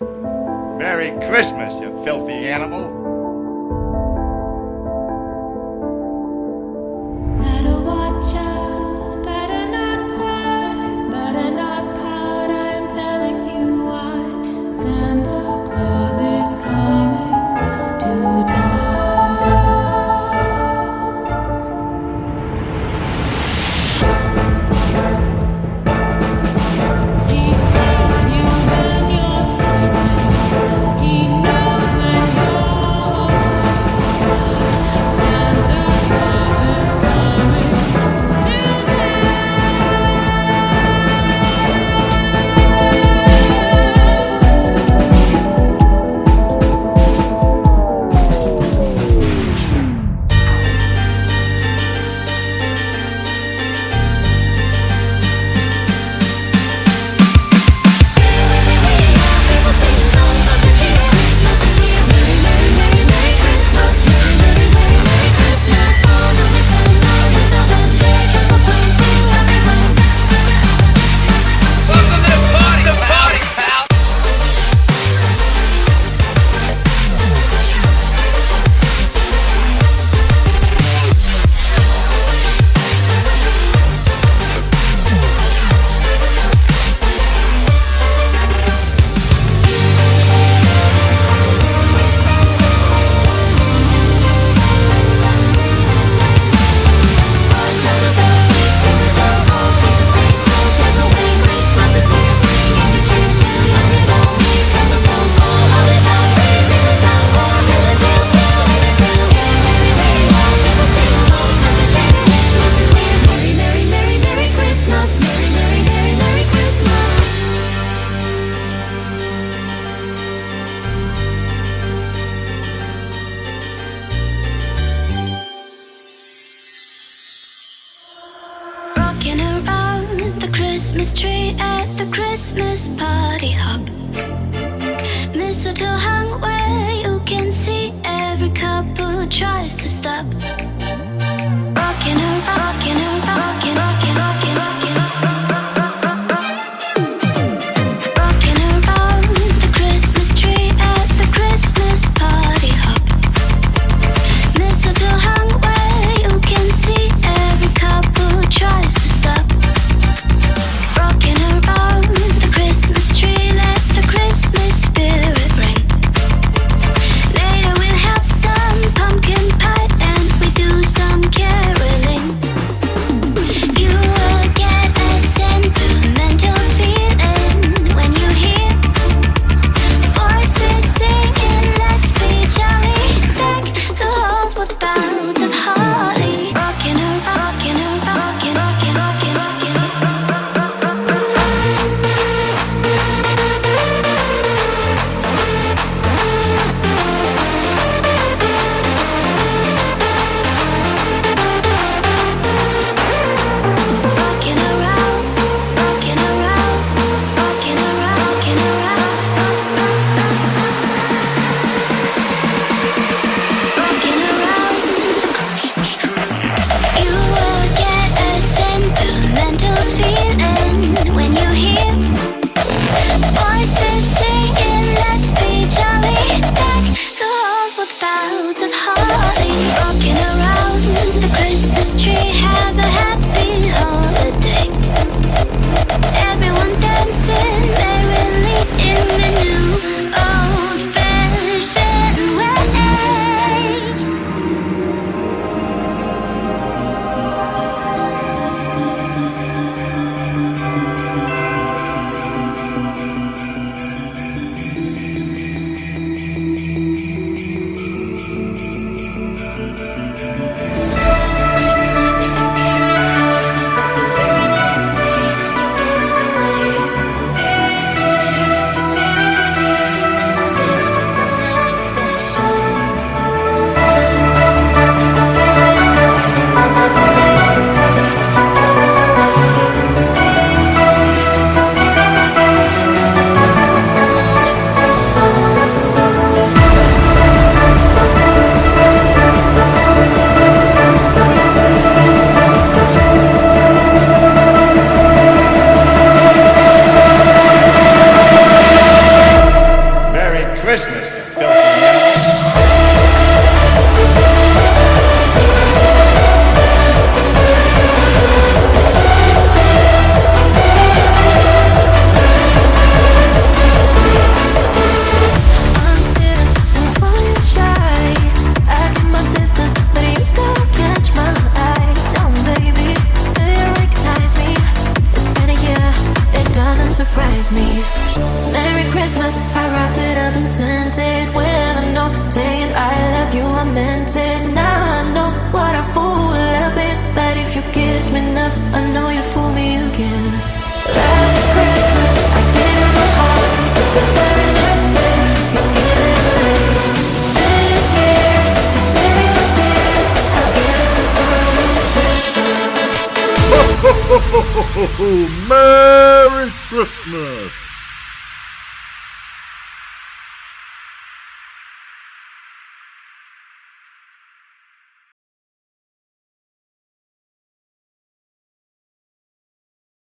Merry Christmas, you filthy animal. Better watch out, better not cry, better not pout, I'm telling you why. Santa Claus is coming to town. He sees you when you're sleeping, he knows when you're Santa Claus is coming to rocking around the Christmas tree at the Christmas party hop. Mistletoe hung where you can see every couple tries to stop. Rocking around, rocking around, rocking, rocking, rocking, rocking. Rocking around the Christmas tree at the Christmas party hop. Mistletoe hung where you can see every couple tries to stop. Rocking around the Christmas tree, let the Christmas spirit ring. Later we'll have some pumpkin pie kiss me now, I know you fool me again. Last Christmas, I gave you my heart, but the very next day, you gave it away. This year, to save me from tears, I'll give it to someone special. Ho, ho, ho, ho, ho, ho, ho. Merry Christmas!